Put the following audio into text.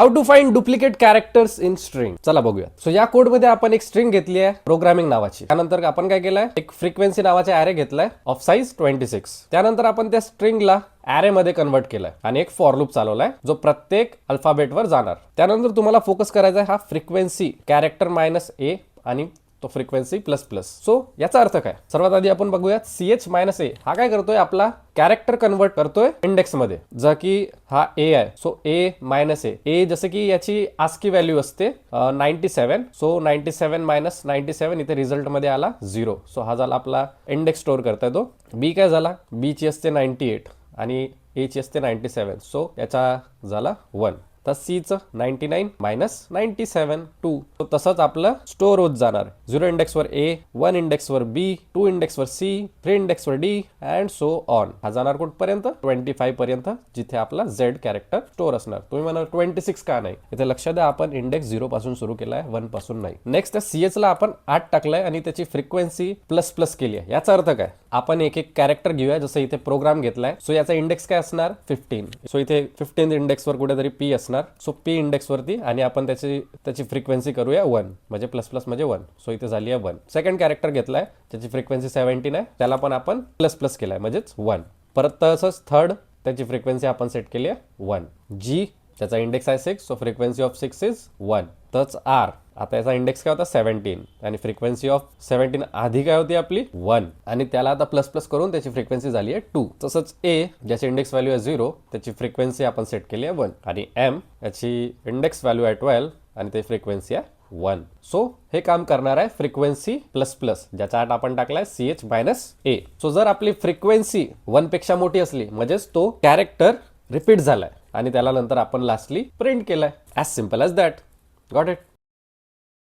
How to find duplicate characters in string. चला बघूया. So या कोड मध्ये आपण एक स्ट्रिंग घेतली आहे प्रोग्रामिंग नावाची. त्यानंतर आपण काय केलंय, एक फ्रिक्वेन्सी नावाचा ॲरे घेतलाय ऑफ साइज 26. त्यानंतर आपण त्या स्ट्रिंगला ॲरे मध्ये कन्वर्ट केलाय आणि एक फॉर लूप चालवलाय जो प्रत्येक अल्फाबेटवर जाणार. त्यानंतर तुम्हाला फोकस करायचा आहे हा फ्रिक्वेन्सी कॅरेक्टर -a आणि तो फ्रिक्वेन्सी ++. सो याचा अर्थ काय, सर्वात आधी आपण बघूयात. CH-A हा काय करतोय, आपला कॅरेक्टर कन्वर्ट करतोय इंडेक्स मध्ये, जर की हा A आहे. सो A जसं की याची आस्की व्हॅल्यू असते 97. सो 97 - 97 इथे रिझल्ट मध्ये आला 0. सो हा झाला आपला इंडेक्स स्टोअर करताय तो. B काय झाला, B ची असते 98 आणि A ची असते 97. सो याचा झाला 1. तर Cचं 99 - 97 2. तसंच आपलं स्टोअर होत जाणार. 0 इंडेक्सवर A, 1 इंडेक्सवर B, 2 इंडेक्सवर C, 3 इंडेक्सवर D and so on. हा जाणार कुठपर्यंत, 25 पर्यंत, जिथे आपला Z कॅरेक्टर स्टोअर असणार. तुम्ही म्हणाल 26 का नाही, इथे लक्ष द्या, आपण इंडेक्स 0 पासून सुरू केलाय, 1 पासून नाही. नेक्स्ट CH ला आपण 8 टाकलाय आणि त्याची फ्रिक्वेन्सी ++ केली आहे. याचा अर्थ काय, आपण एक एक कॅरेक्टर घेऊया. जसं इथे प्रोग्राम घेतलाय. सो याचा इंडेक्स काय असणार, 15. सो इथे 15 इंडेक्सवर कुठेतरी P असणार. सो P इंडेक्स वरती आणि आपण त्याची फ्रिक्वेन्सी करूया 1, म्हणजे ++ म्हणजे 1. सो इथे झाली आहे 1. सेकंड कॅरेक्टर घेतलाय, त्याची फ्रिक्वेन्सी 17 आहे, त्याला पण आपण ++ केलाय म्हणजेच 1. परत तसंच थर्ड, त्याची फ्रिक्वेन्सी आपण सेट केली आहे 1. G त्याचा इंडेक्स आहे 6. So frequency of 6 is 1. तच R, आता याचा इंडेक्स काय होता 17 आणि फ्रिक्वेन्सी ऑफ 17 आधी काय होती आपली 1 आणि त्याला आता ++ करून त्याची फ्रिक्वेन्सी झाली आहे 2. तसंच A ज्याची इंडेक्स व्हॅल्यू आहे 0, त्याची फ्रिक्वेन्सी आपण सेट केली आहे 1 आणि M याची इंडेक्स व्हॅल्यू आहे 12 आणि त्याची फ्रिक्वेन्सी आहे 1. सो हे काम करणार आहे फ्रिक्वेन्सी ++, ज्याचा आठ आपण टाकलाय CH-A. सो जर आपली फ्रिक्वेन्सी 1 पेक्षा मोठी असली म्हणजेच तो कॅरेक्टर रिपीट झालाय आणि त्याला नंतर आपण लास्टली प्रिंट केलाय. As simple as that. Got it.